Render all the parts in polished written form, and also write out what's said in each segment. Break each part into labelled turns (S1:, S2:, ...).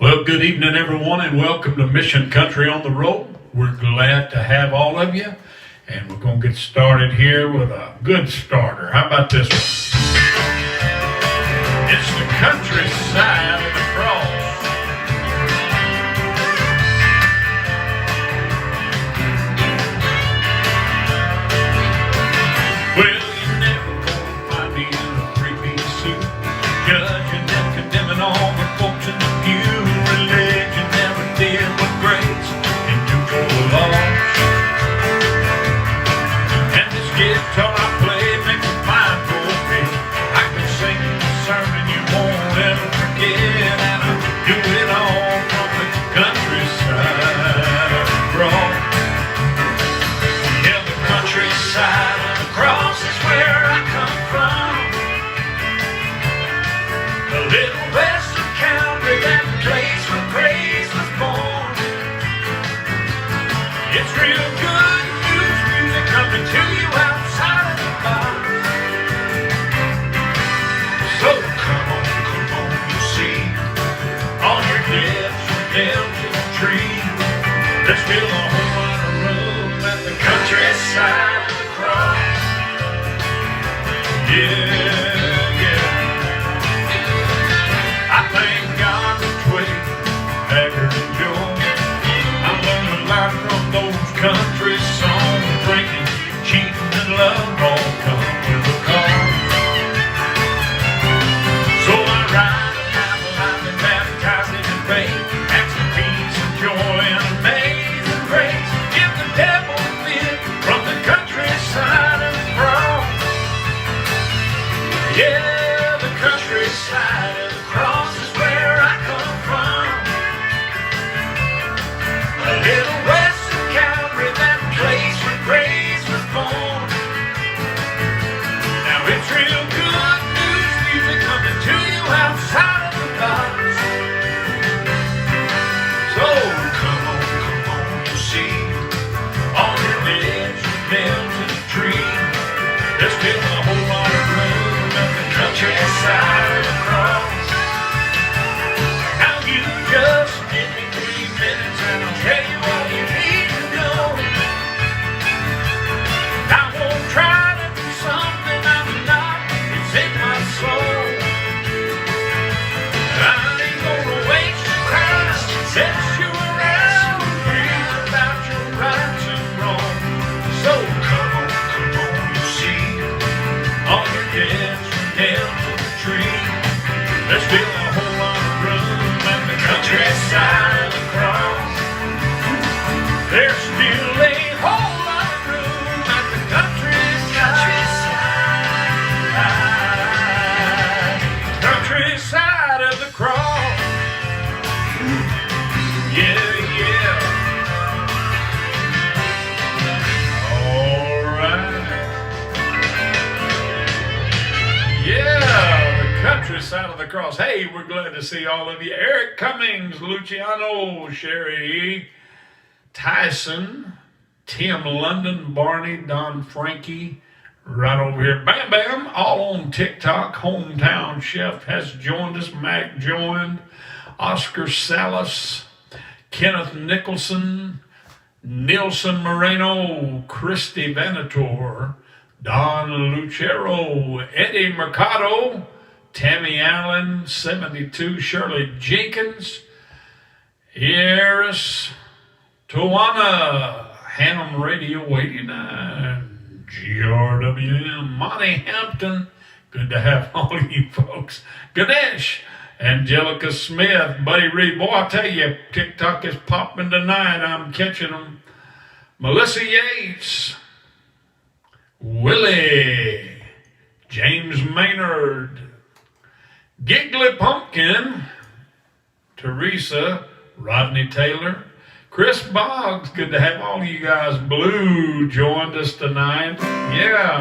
S1: Well, good evening, everyone, and welcome to Mission Country on the Road. We're glad to have all of you, and we're going to get started here with a good starter. How about this one? It's the countryside of the cross. Well, you're never gonna find me in a three-piece suit, judging and condemning all the folks in the pew. Religion never did what grace can do for the lost. And this guitar I play makes a fine pulpit. I can sing a sermon you won't ever forget, and I do it all from the countryside of the cross. Yeah, the countryside of the cross is where I come from. A little western country, that place where praise was born. It's real good news music coming to you outside of the box. So come on, you see, all your debts are nailed to the tree. There's still a whole lot of room at the countryside of the cross. Yeah. I thank God for Twig, Haggard, and Joe. I learned a lot from those country songs. Drinking, cheating, and love all come with a cost. So I ride a life and baptize it in faith, asking peace and joy and amazing grace. Give the devil a fit from the countryside of the cross. Yeah, the countryside of the cross is where I come from. A little western Calvary, that place where grace was born. Now it's real good news music coming to you outside of the box. So come on, you see, all your debts are nailed to the tree. There's still a whole lot of room at the countryside of the cross. Now you just give me 3 minutes and I'll tell you all you need to know. I won't try to do something I'm not, it's in my soul. I ain't gonna waste your time, set you around, read about your rights and wrongs. So come on, you see, all your debts are nailed to the tree. There's still a whole lot of room at the countryside of the cross. There's still a whole lot of room at the countryside of the cross. Yeah. All right. Yeah, the countryside of the cross. Hey, we're glad to see all of you. Eric Cummings, Luciano, Sherry, Tyson, Tim London, Barney, Don Frankie, right over here. Bam Bam, all on TikTok. Hometown Chef has joined us. Mac joined. Oscar Salas, Kenneth Nicholson, Nilson Moreno, Christy Venator, Don Lucero, Eddie Mercado, Tammy Allen, 72, Shirley Jenkins, Eris, Tawana, Hannum Radio 89, GRWM, Monty Hampton, good to have all of you folks, Ganesh, Angelica Smith, Buddy Reed, boy, I tell you, TikTok is popping tonight, I'm catching them, Melissa Yates, Willie, James Maynard, Giggly Pumpkin, Teresa, Rodney Taylor, Chris Boggs, good to have all you guys. Blue joined us tonight. Yeah.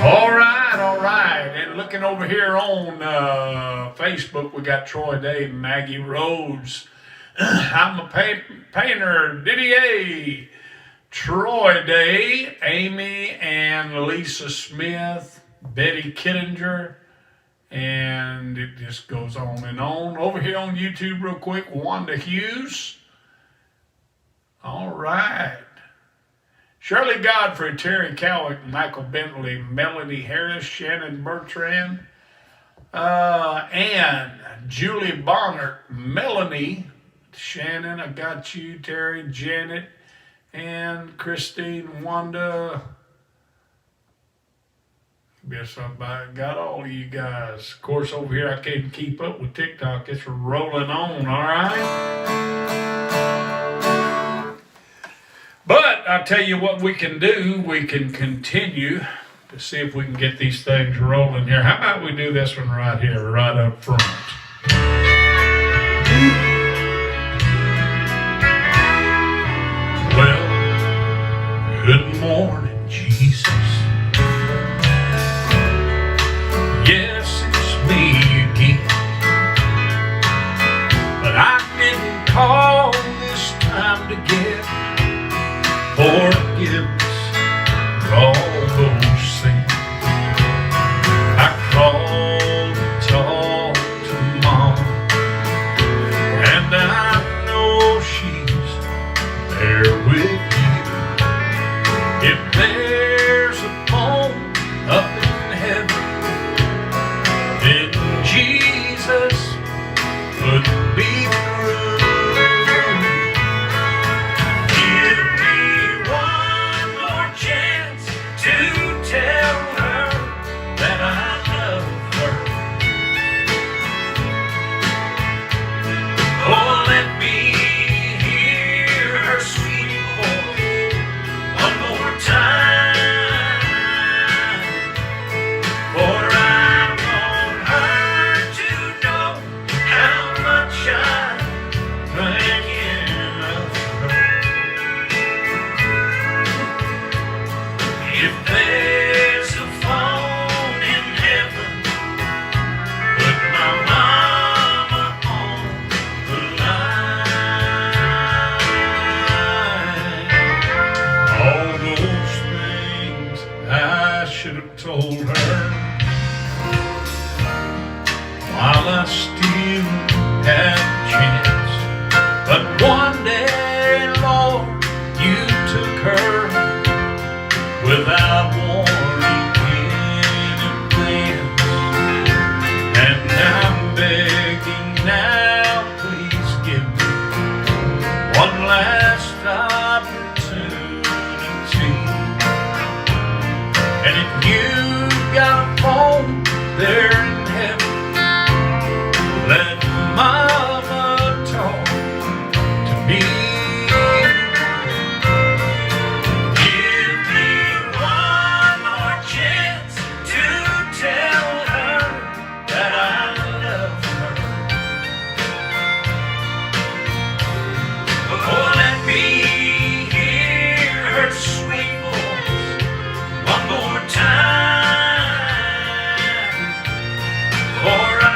S1: All right. And looking over here on Facebook, we got Troy Day, Maggie Rhodes. I'm a painter, Didier, Troy Day, Amy and Lisa Smith, Betty Kittinger, And it just goes on and on. Over here on YouTube real quick, Wanda Hughes. All right. Shirley Godfrey, Terry Cowick, Michael Bentley, Melody Harris, Shannon Bertrand, Ann, Julie Bonner, Melanie, Shannon, I got you, Terry, Janet, and Christine, Wanda. Guess I got all of you guys. Of course, over here I can't keep up with TikTok. It's rolling on, all right? But I tell you what we can do. We can continue to see if we can get these things rolling here. How about we do this one right here, right up front? Well, good morning, Jesus. Yes, it's me again. But I didn't call this time to get forgiveness for all those sins. I called and talked to Mom, and I know she's there with you. If there's a phone up in heaven, then Jesus would be through. Give me one more chance to tell her that I love her. Oh, let me hear her sweet voice one more time. For I want her to know how much I'm thinking of her. If there's a phone in heaven, put my mama on the line. All those things I should have told her while I still had a chance. But one day, Lord, you took her without warning in advance. And I'm begging now, please give me one last opportunity. And if you've got a phone there in heaven, let Mama talk to me. Give me one more chance to tell her that I love her. Oh, let me hear her sweet voice one more time. For I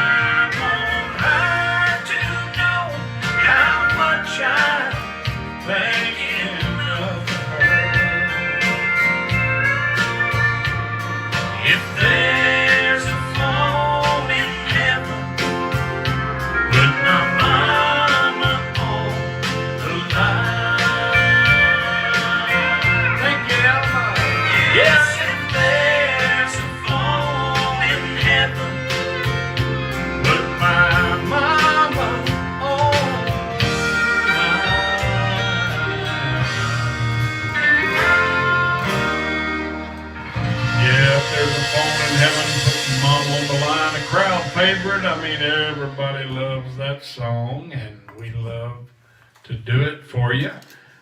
S1: want her to know how much I'm thinking of her. If there's a phone in heaven, put my mama on the line. Thank you, Alma. Yes, if there's a phone in heaven, put my mama on the line. Yeah, if there's a phone in heaven, put Mom on the line. A crowd favorite. I mean, everybody loves that song, and we love to do it for you.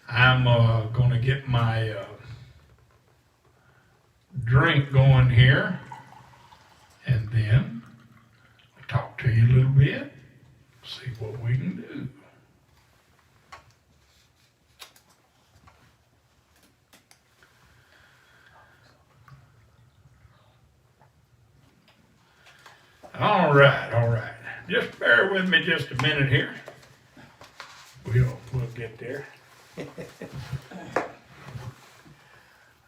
S1: I'm going to get my drink going here, and then talk to you a little bit, see what we can do. All right, all right. Just bear with me just a minute here. We'll get there.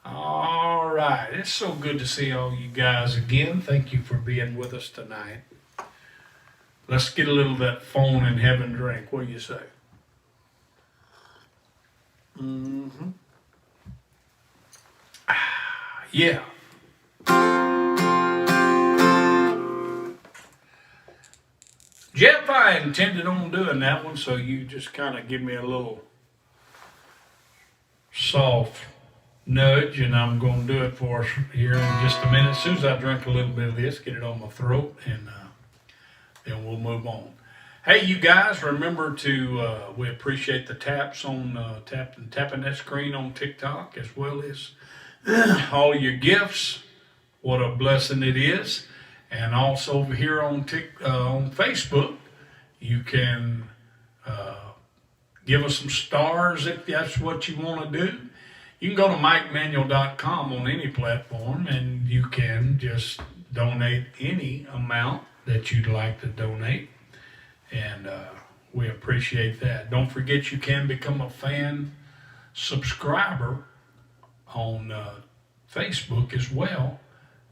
S1: All right. It's so good to see all you guys again. Thank you for being with us tonight. Let's get a little of that phone in heaven drink. What do you say? Mm-hmm. Yeah. Jeff, I intended on doing that one, so you just kind of give me a little soft nudge, and I'm going to do it for us here in just a minute. As soon as I drink a little bit of this, get it on my throat, and then we'll move on. Hey, you guys, remember to, we appreciate the taps on, tapping that screen on TikTok, as well as all your gifts. What a blessing it is. And also over here on on Facebook, you can give us some stars if that's what you want to do. You can go to MikeManuel.com on any platform, and you can just donate any amount that you'd like to donate. And we appreciate that. Don't forget you can become a fan subscriber on Facebook as well,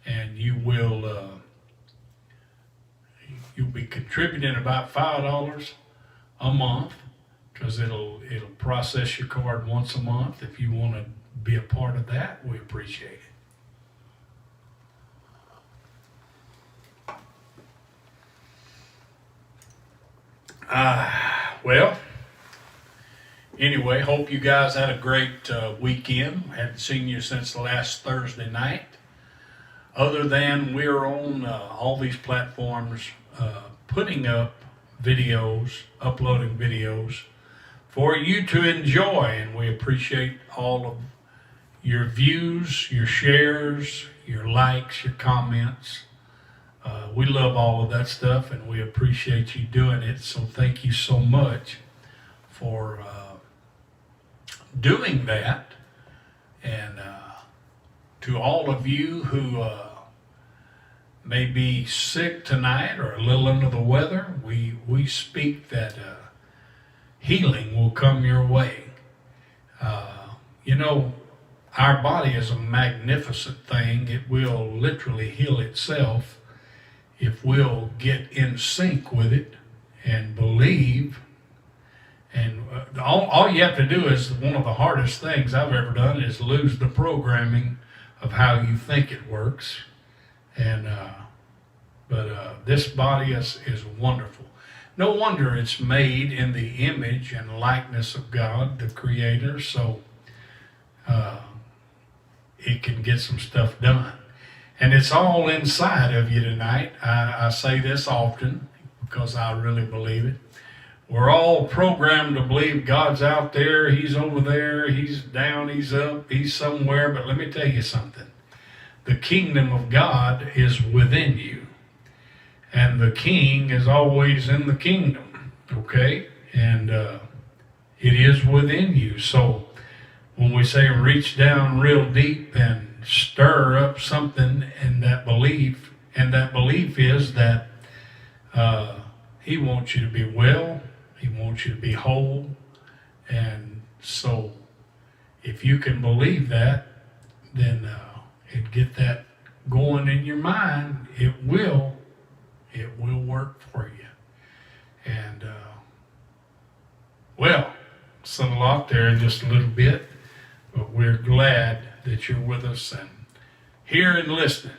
S1: and you will you'll be contributing about $5 a month, because it'll process your card once a month. If you want to be a part of that, we appreciate it. Well, anyway, hope you guys had a great weekend. Hadn't seen you since last Thursday night. Other than we're on all these platforms putting up videos, uploading videos for you to enjoy, and we appreciate all of your views, your shares, your likes, your comments. We love all of that stuff, and we appreciate you doing it. So thank you so much for doing that. And to all of you who may be sick tonight or a little under the weather, we speak that healing will come your way. You know, our body is a magnificent thing. It will literally heal itself if we'll get in sync with it and believe. And all you have to do is, one of the hardest things I've ever done is lose the programming of how you think it works. And but this body is wonderful. No wonder it's made in the image and likeness of God, the Creator, so it can get some stuff done. And it's all inside of you tonight. I say this often because I really believe it. We're all programmed to believe God's out there, He's over there, He's down, He's up, He's somewhere. But let me tell you something. The kingdom of God is within you. And the king is always in the kingdom, okay? And it is within you. So when we say reach down real deep and stir up something in that belief, and that belief is that He wants you to be well, He wants you to be whole. And so if you can believe that, then and get that going in your mind, it will work for you. And well, settle off there in just a little bit, but we're glad that you're with us and here and listening.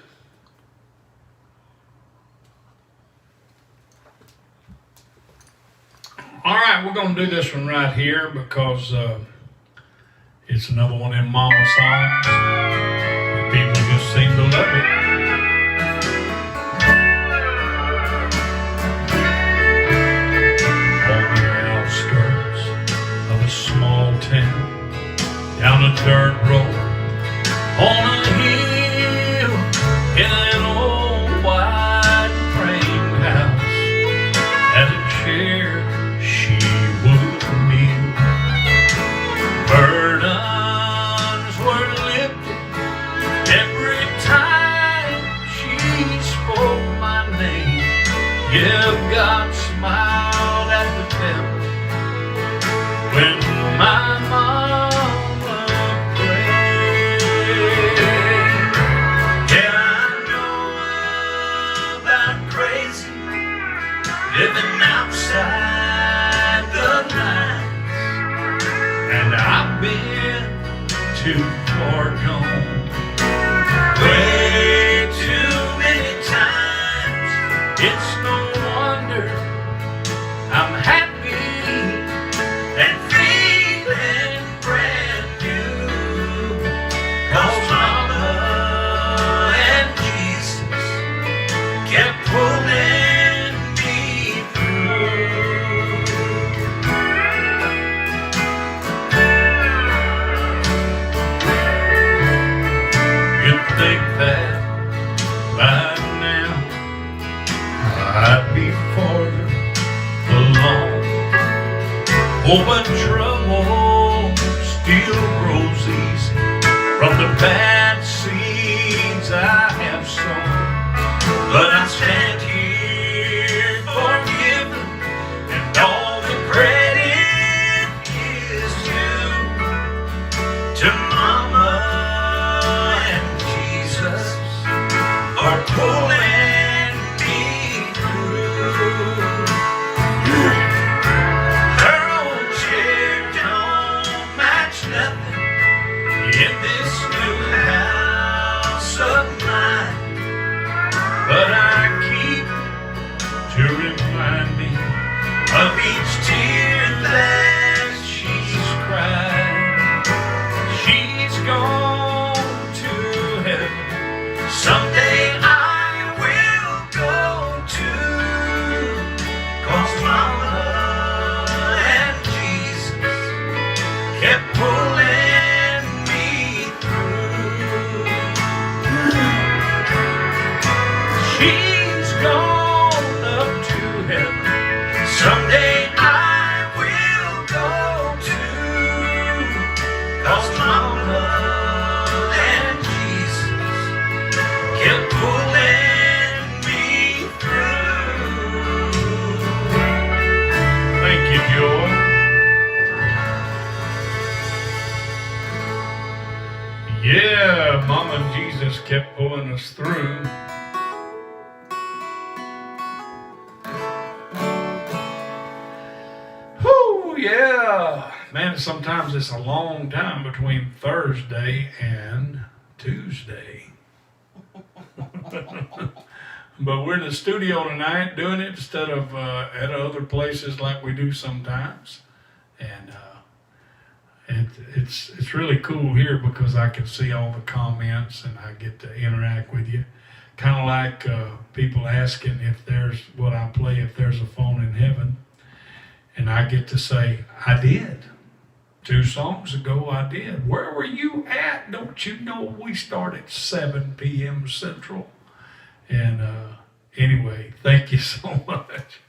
S1: All right, we're going to do this one right here because it's another one in Momma songs. And people just seem to love it. On the outskirts of a small town, down a dirt road, on a hill, in an old white frame house, as a chair she would kneel. Burdens were lifted every time she spoke my name. Yeah, God smiled at the devil when my mama prayed. inside the lines, and I've been too far gone. Way too many times. It's no wonder I'm happy and feeling brand new. 'Cause Mama and Jesus kept pulling me through. You'd think that by now I'd be farther along. Oh, but trouble still grows easy from the bad seeds I have sown. But I stand here forgiven, and all the credit is due to Mama and Jesus for pulling me through. Her old chair don't match nothing in this new house of mine, but I keep to remind me of each tear that she's cried. She's gone to heaven. Someday I will go to, 'cause Mama and Jesus kept pulling me through. She's gone up to heaven. Someday I will go to, 'cause Mama and Jesus kept pulling me through. Thank you, Joy. Yeah, Mama and Jesus kept pulling us through. Whew, yeah. Man, sometimes it's a long time between Thursday and Tuesday. But we're in the studio tonight doing it instead of at other places like we do sometimes. And it's really cool here because I can see all the comments and I get to interact with you. Kind of like people asking if there's what I play, if there's a phone in heaven. And I get to say, I did. 2 songs ago, I did. Where were you at? Don't you know we start at 7 p.m. Central? And anyway, thank you so much.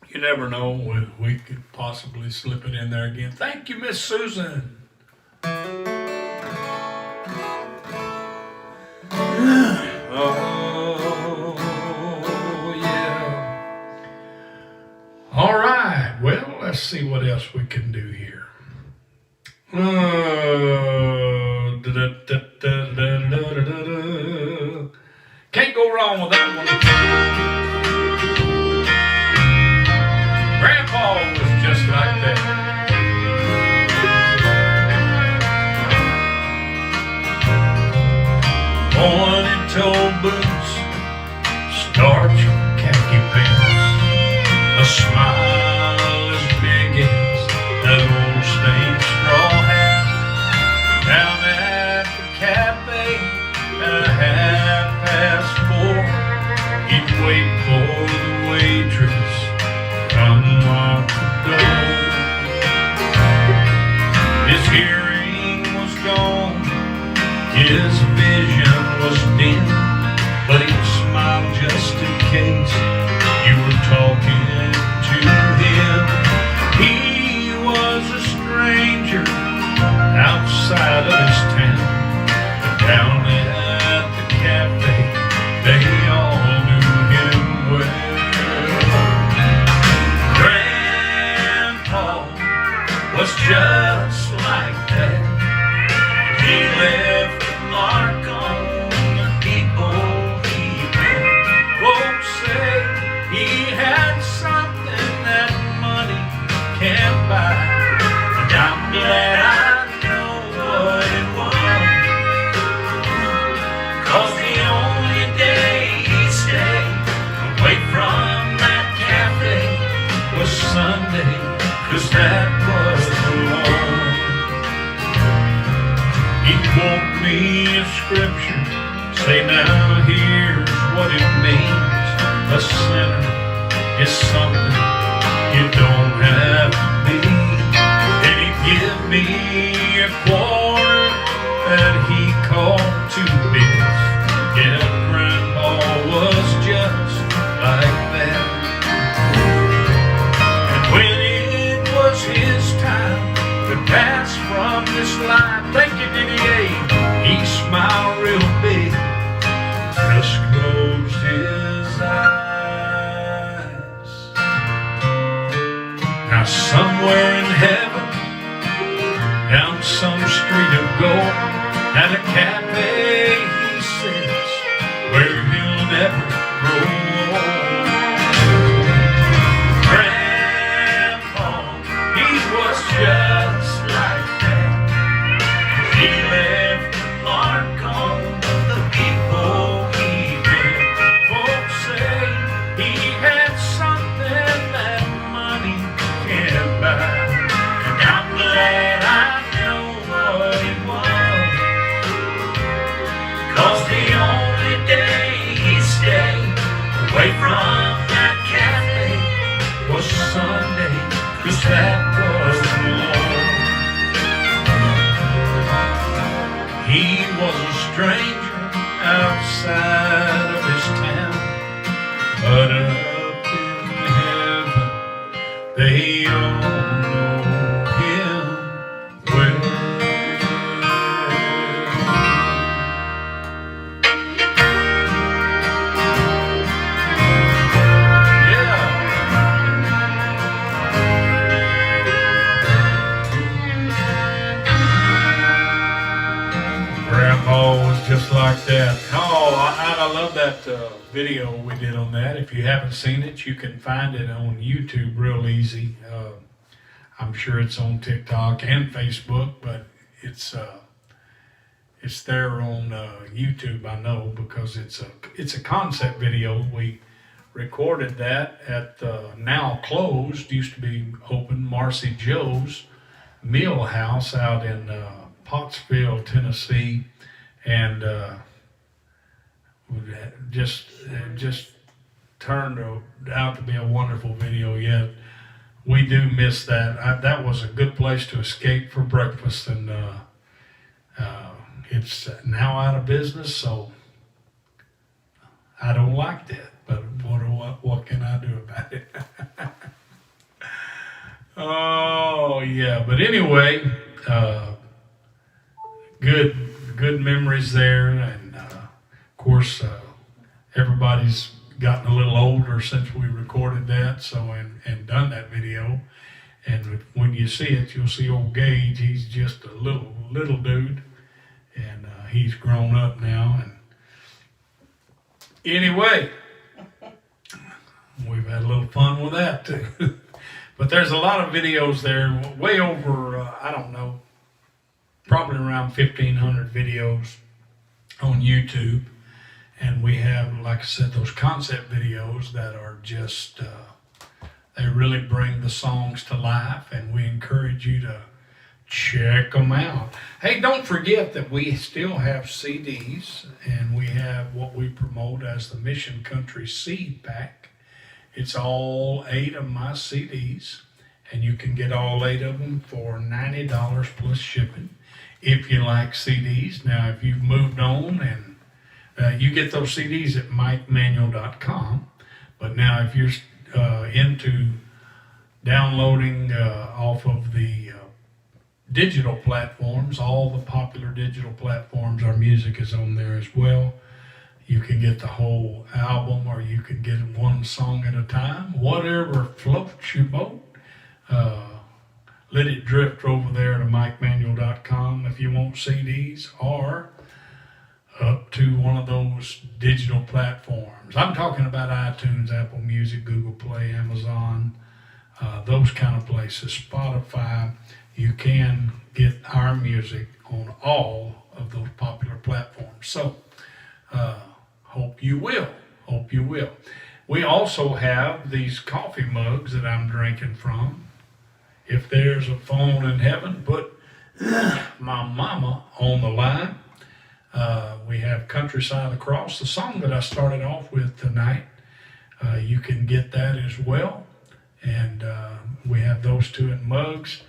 S1: You never know, we could possibly slip it in there again. Thank you, Miss Susan. Oh, yeah. All right, well, let's see what else we can do here. Can't go wrong with that one. Grandpa was just like that. Born in toe boots, starch khaki pants, a smile as big as that old stained straw hat. Down at the cafe at 4:30, he'd wait for the waitress to unlock the door. His hearing was gone, his vision was dim, but he'd smile just in case you were talking to glad I know what it was. 'Cause the only day he stayed away from that cafe was Sunday, 'cause that was the Lord. He quote me a scripture, say now here's what it means. A sinner is something you don't have to be. Then he give me a quarter that he called two bits. Yeah, Grandpa was just like that. And when it was his time to pass from this life, thank you, Didier, he smiled real big, just closed his eyes. Now somewhere in heaven, down some street of gold, at a cafe he sits, where he'll never grow old. Grandpa, he was just like that. He left a mark on the people he met. Folks say he had something that money can't buy. And I'm glad I know what it was. 'Cause the only day he stayed away from that cafe was Sunday, 'cause that was the Lord. He was a stranger outside of his town, but up in heaven they all know him well. Yeah. Grandpa was just like that. Oh, I love that video we did on that. If you haven't seen it, you can find it on YouTube real easy. I'm sure it's on TikTok and Facebook, but it's there on YouTube. I know because it's a concept video. We recorded that at now closed, used to be open, Marcy Joe's Meal House out in Pottsville, Tennessee, and just turned out to be a wonderful video. Yet we do miss that. That was a good place to escape for breakfast, and it's now out of business, so I don't like that. But what can I do about it? Oh yeah, but anyway. Good memories there, and of course everybody's gotten a little older since we recorded that, so and done that video. And when you see it, you'll see old Gage. He's just a little dude, and he's grown up now. And anyway, we've had a little fun with that too. But there's a lot of videos there, way over I don't know, probably around 1,500 videos on YouTube. And we have, like I said, those concept videos that are just, they really bring the songs to life, and we encourage you to check them out. Hey, don't forget that we still have CDs, and we have what we promote as the Mission Country Seed Pack. It's all 8 of my CDs, and you can get all 8 of them for $90 plus shipping. If you like CDs. Now, if you've moved on, and you get those CDs at MikeManuel.com, but now if you're into downloading off of the digital platforms, all the popular digital platforms, our music is on there as well. You can get the whole album, or you can get one song at a time, whatever floats your boat. Let it drift over there to MikeManuel.com if you want CDs, or up to one of those digital platforms. I'm talking about iTunes, Apple Music, Google Play, Amazon, those kind of places, Spotify. you can get our music on all of those popular platforms. So, hope you will. Hope you will. We also have these coffee mugs that I'm drinking from. If there's a phone in heaven, put my mama on the line. We have Countryside Across, the song that I started off with tonight. You can get that as well. And we have those two in mugs.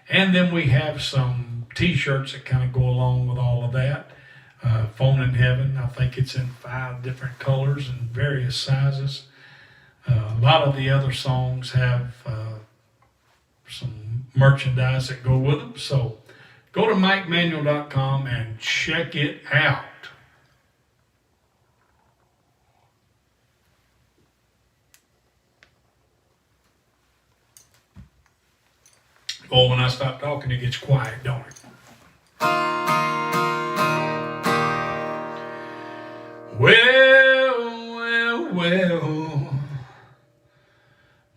S1: And then we have some t-shirts that kind of go along with all of that. Phone in Heaven, I think it's in 5 different colors and various sizes. A lot of the other songs have some merchandise that go with them. So go to MikeManuel.com and check it out. Oh, when I stop talking, it gets quiet, don't it? Well.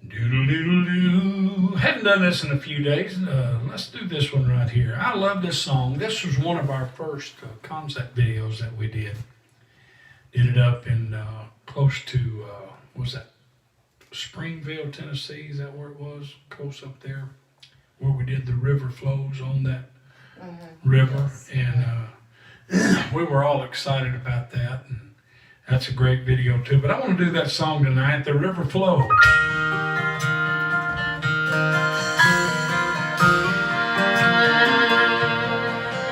S1: Doodle-doodle-doo. Haven't done this in a few days. Let's do this one right here. I love this song. This was one of our first concept videos that we did. Did it up in close to, what was that? Springville, Tennessee. Is that where it was? Close up there. Where we did the river flows on that river. Yes. And we were all excited about that. And that's a great video too. But I want to do that song tonight, The River Flows.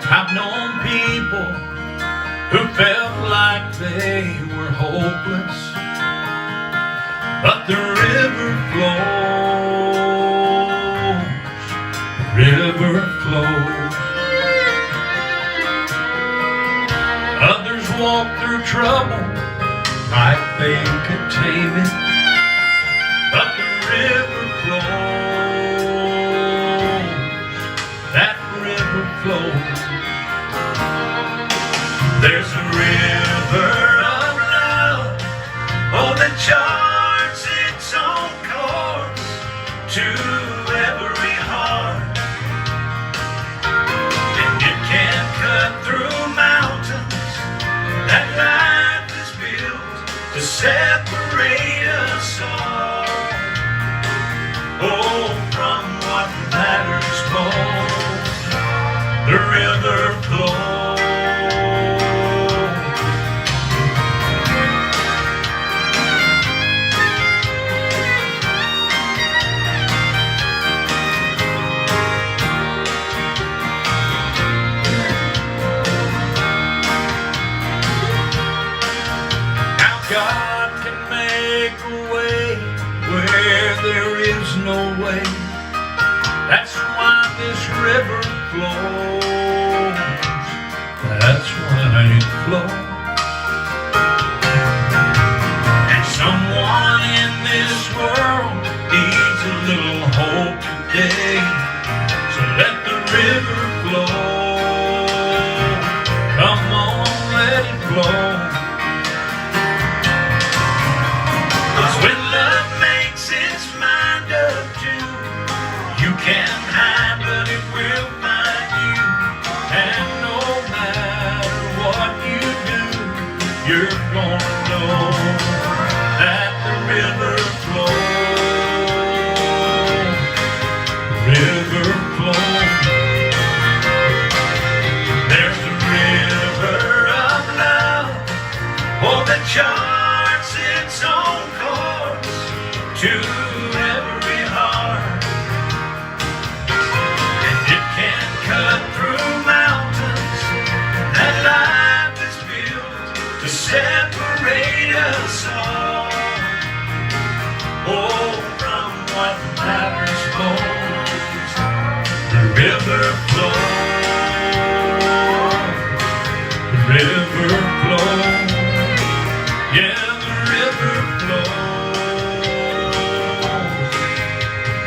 S1: I've known people who felt like they were hopeless, but the river flows. Others walk through trouble like they could tame it, but the river flows. That river flows. There's a river of love, oh, that charts its own course to every heart. Through mountains that life is built to separate us all. Oh, from what matters most, the river flows. God can make a way where there is no way. That's why this river flows. That's why it flows. And someone in this world needs a little hope today. So let the river flow. Come on, let it flow. When love makes its mind up to, you can't hide, but it will find you. And no matter what you do, you're gonna know that the river flows. The river flows. There's a river of love, oh, that charts its own to every heart, and it can cut through mountains that life is built to separate us all. Oh, from what matters most, the river flows. The river flows. Yeah, the river flows.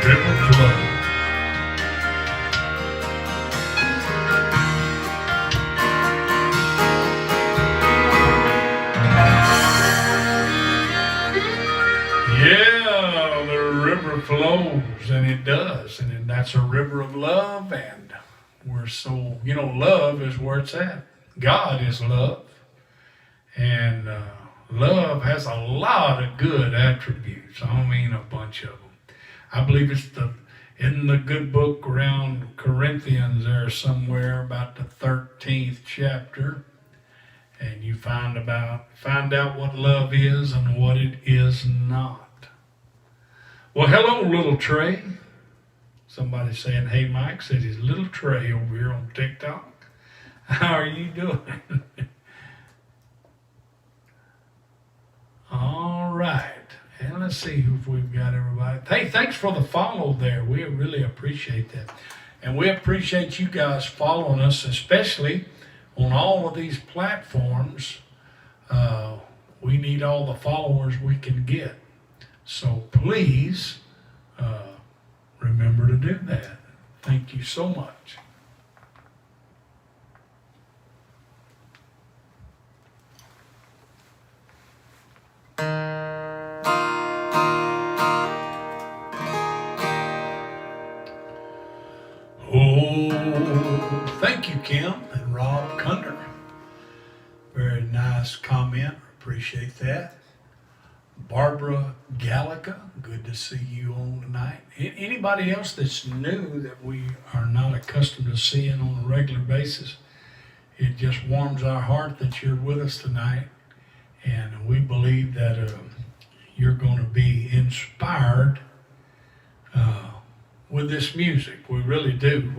S1: River flow. Yeah, the river flows, and it does, and that's a river of love, and we're so, love is where it's at. God is love, and love has a lot of good attributes. I mean, a bunch of them. I believe it's in the good book around Corinthians there somewhere about the 13th chapter, and you find out what love is and what it is not. Well, hello, little Trey. Somebody saying, hey, Mike, said he's little Trey over here on TikTok. How are you doing? All right. And let's see if we've got everybody. Hey, thanks for the follow there. We really appreciate that. And we appreciate you guys following us, especially on all of these platforms. We need all the followers we can get. So please remember to do that. Thank you so much. Oh, thank you, Kim and Rob Cunder. Very nice comment. Appreciate that. Barbara Gallica, good to see you on tonight. Anybody else that's new that we are not accustomed to seeing on a regular basis, it just warms our heart that you're with us tonight. And we believe that you're going to be inspired with this music. We really do.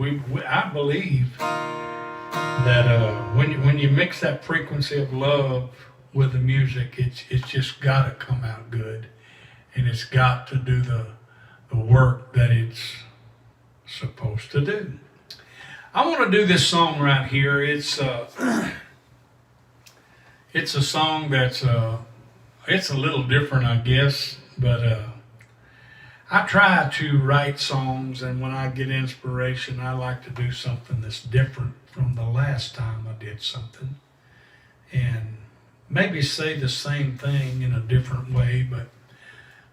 S1: I believe that when you mix that frequency of love with the music, it's just got to come out good, and it's got to do the work that it's supposed to do. I want to do this song right here. It's a song that's it's a little different, I guess, but I try to write songs, and when I get inspiration, I like to do something that's different from the last time I did something, and maybe say the same thing in a different way, but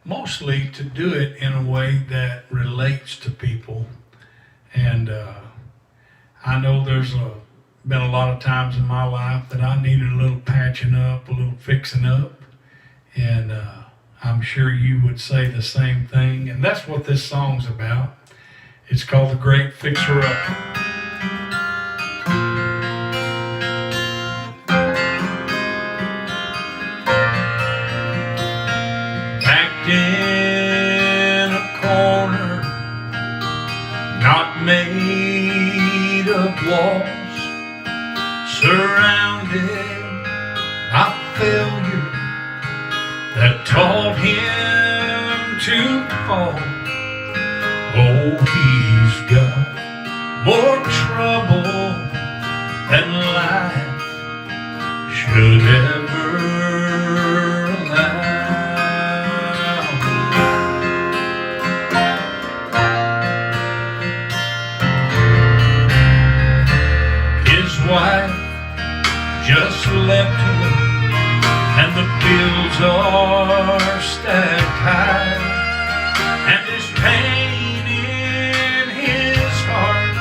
S1: mostly to do it in a way that relates to people. And I know there's been a lot of times in my life that I needed a little patching up, a little fixing up, and I'm sure you would say the same thing, and that's what this song's about. It's called The Great Fixer-Upper. In a corner, not made of walls, surrounded by failure that taught him to fall. Oh, he's got more trouble than life should ever allow. Wife just left him, and the bills are stacked high, and this pain in his heart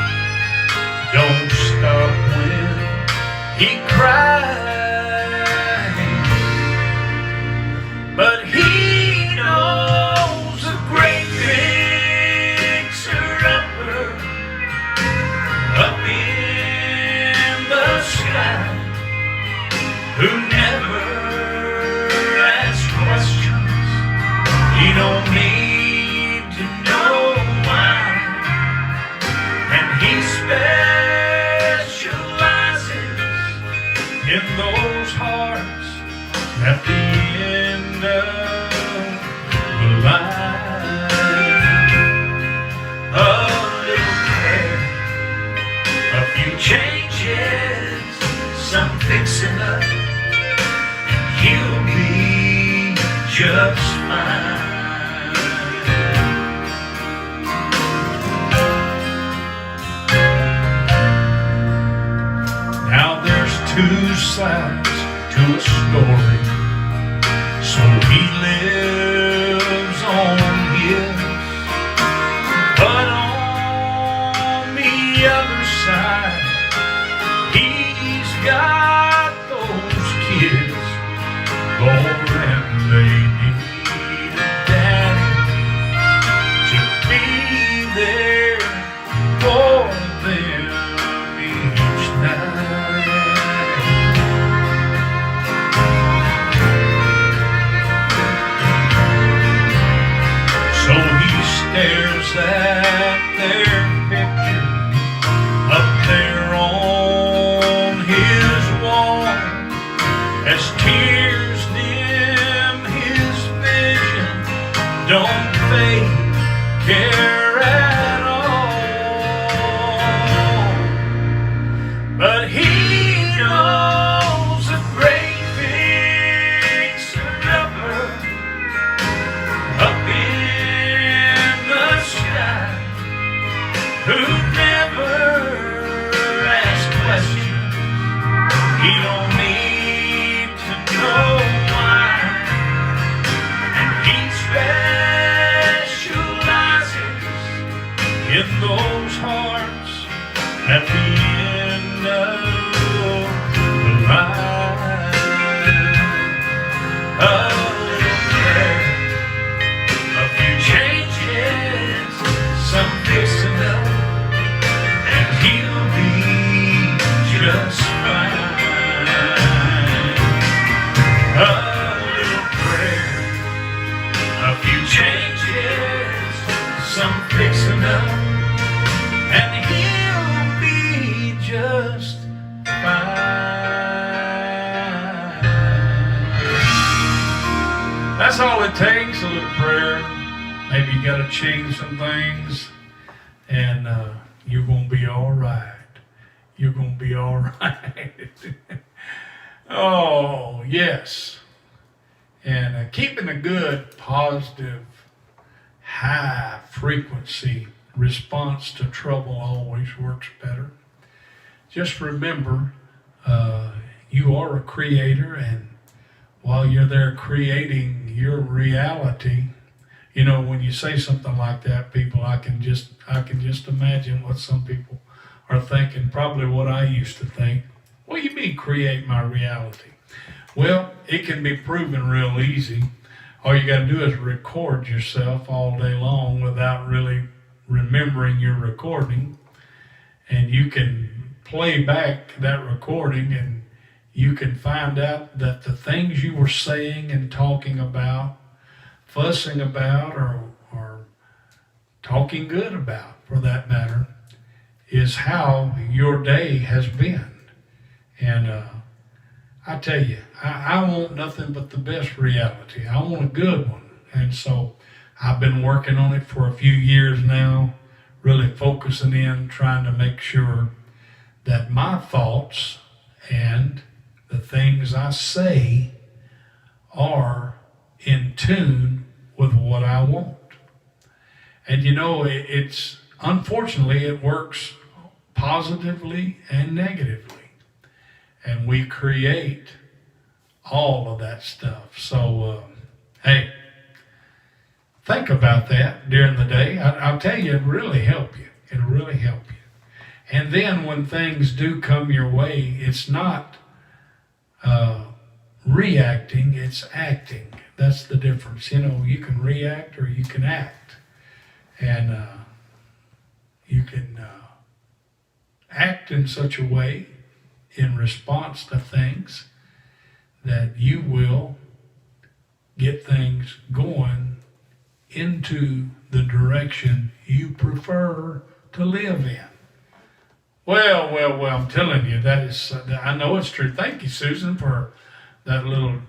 S1: don't stop when he cries. But he knows a great fixer-upper up in the sky, who never asks questions. He don't need to know why, and he specializes in those hearts at the end of the line. A little prayer, a few changes, some fixing up, and he'll be just fine. Now there's two sides to a story, so he lives on his, They need a daddy to be there for them each night. So he stares at their picture up there on his wall as tears dim his vision, don't fade care at all. But he knows a great big supper up in the sky who never asks questions. He don't need to know why, and he specializes in those hearts at the end of the line. A little prayer, a few changes, some fixing up, and he'll be just fine. A little prayer, a few changes, some fixing up, and he'll be just fine. That's all it takes, a little prayer. Maybe you got to change some things, and you're going to be all right. You're going to be all right. Oh, yes. And keeping a good, positive, high frequency response to trouble always works better. Just remember, you are a creator, and while you're there creating your reality, you know, when you say something like that, people, I can just imagine what some people are thinking, probably what I used to think. What do you mean create my reality? Well, it can be proven real easy. All you got to do is record yourself all day long without really remembering you're recording, and you can play back that recording, and you can find out that the things you were saying and talking about, fussing about, or talking good about, for that matter, is how your day has been. And I tell you, I want nothing but the best reality. I want a good one. And so I've been working on it for a few years now, really focusing in, trying to make sure that my thoughts and the things I say are in tune with what I want. And you know, it's unfortunately, it works positively and negatively. And we create all of that stuff. So, hey, think about that during the day. I'll tell you, it'll really help you. It'll really help you. And then when things do come your way, it's not reacting, it's acting. That's the difference. You know, you can react or you can act. And you can act in such a way in response to things that you will get things going into the direction you prefer to live in. Well, I'm telling you, that is, I know it's true. Thank you, Susan, for that little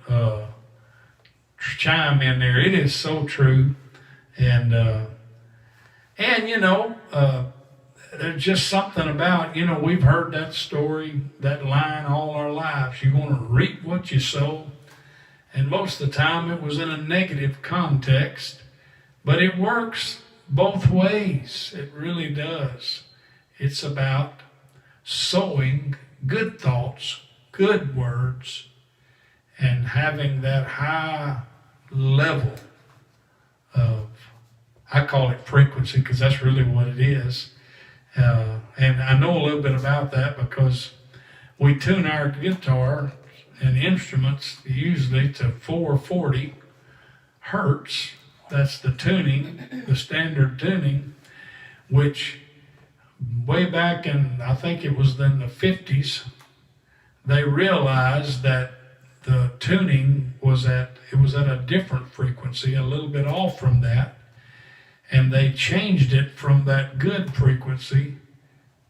S1: chime in there. It is so true. And you know, there's just something about, you know, we've heard that story, that line all our lives. You're going to reap what you sow. And most of the time it was in a negative context, but it works both ways. It really does. It's about sowing good thoughts, good words, and having that high level of, I call it frequency, because that's really what it is. And I know a little bit about that because we tune our guitar and instruments usually to 440 hertz. That's the tuning, the standard tuning, which way back in, I think it was in the 50s, they realized that the tuning was at a different frequency, a little bit off from that, and they changed it from that good frequency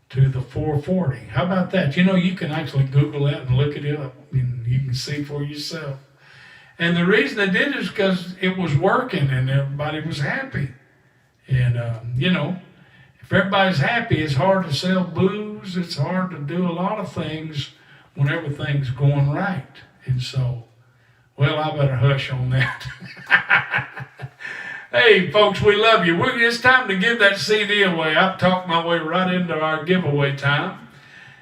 S1: to the 440. How about that? You can actually Google that and look it up, and you can see for yourself. And the reason they did it is because it was working and everybody was happy. And, if everybody's happy, it's hard to sell booze. It's hard to do a lot of things when everything's going right. And so, well, I better hush on that. Hey, folks, we love you. It's time to give that CD away. I've talked my way right into our giveaway time.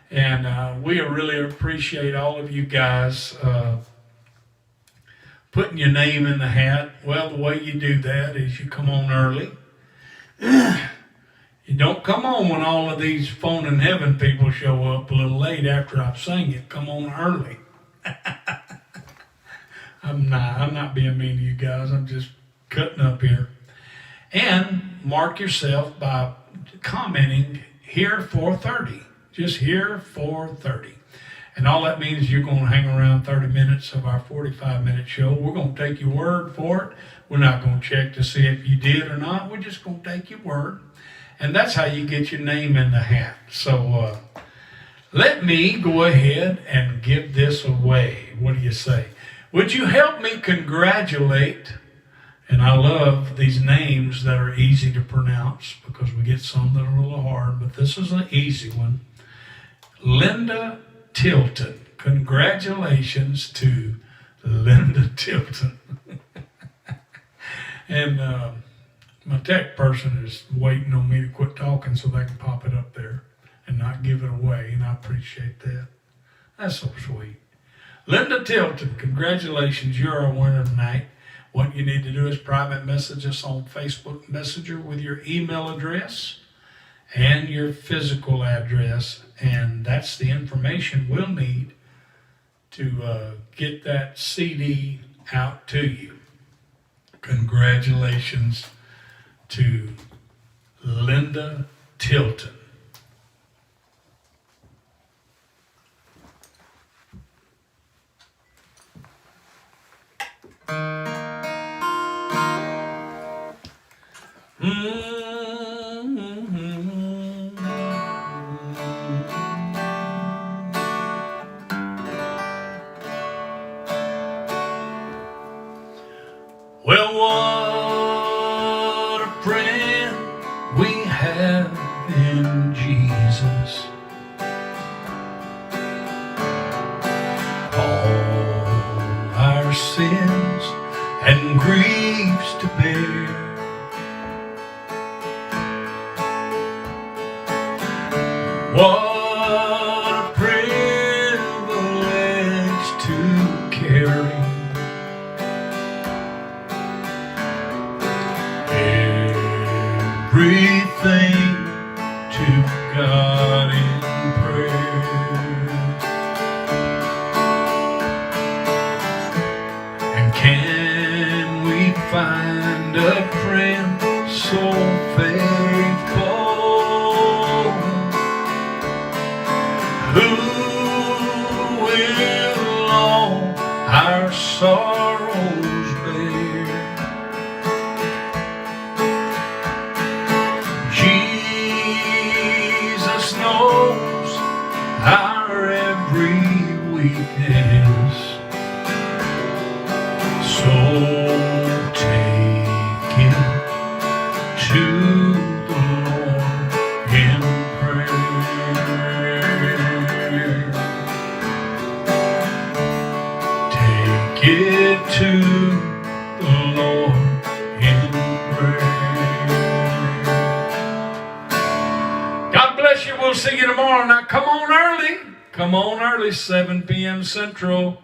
S1: And we really appreciate all of you guys putting your name in the hat. Well, the way you do that is you come on early. You don't come on when all of these phone in heaven people show up a little late after I've sang it. Come on early. I'm not being mean to you guys. I'm just cutting up here. And mark yourself by commenting here 4:30. Just here 4:30. And all that means is you're going to hang around 30 minutes of our 45-minute show. We're going to take your word for it. We're not going to check to see if you did or not. We're just going to take your word. And that's how you get your name in the hat. So let me go ahead and give this away. What do you say? Would you help me congratulate, and I love these names that are easy to pronounce because we get some that are a little hard, but this is an easy one. Linda Tilton. Congratulations to Linda Tilton. And my tech person is waiting on me to quit talking so they can pop it up there and not give it away, and I appreciate that. That's so sweet. Linda Tilton, congratulations, you're our winner tonight. What you need to do is private message us on Facebook Messenger with your email address and your physical address, and that's the information we'll need to get that CD out to you. Congratulations to Linda Tilton. Well, what a friend we have in Jesus. All our sins and griefs to bear. What a privilege to carry everything to God in prayer. And can we find a friend so faithful, who will all our sorrows bear? Jesus knows our every weakness, so take him to the Lord in prayer. Take it to the Lord in prayer. God bless you. We'll see you tomorrow. Now come on early. Come on early, 7 p.m. Central.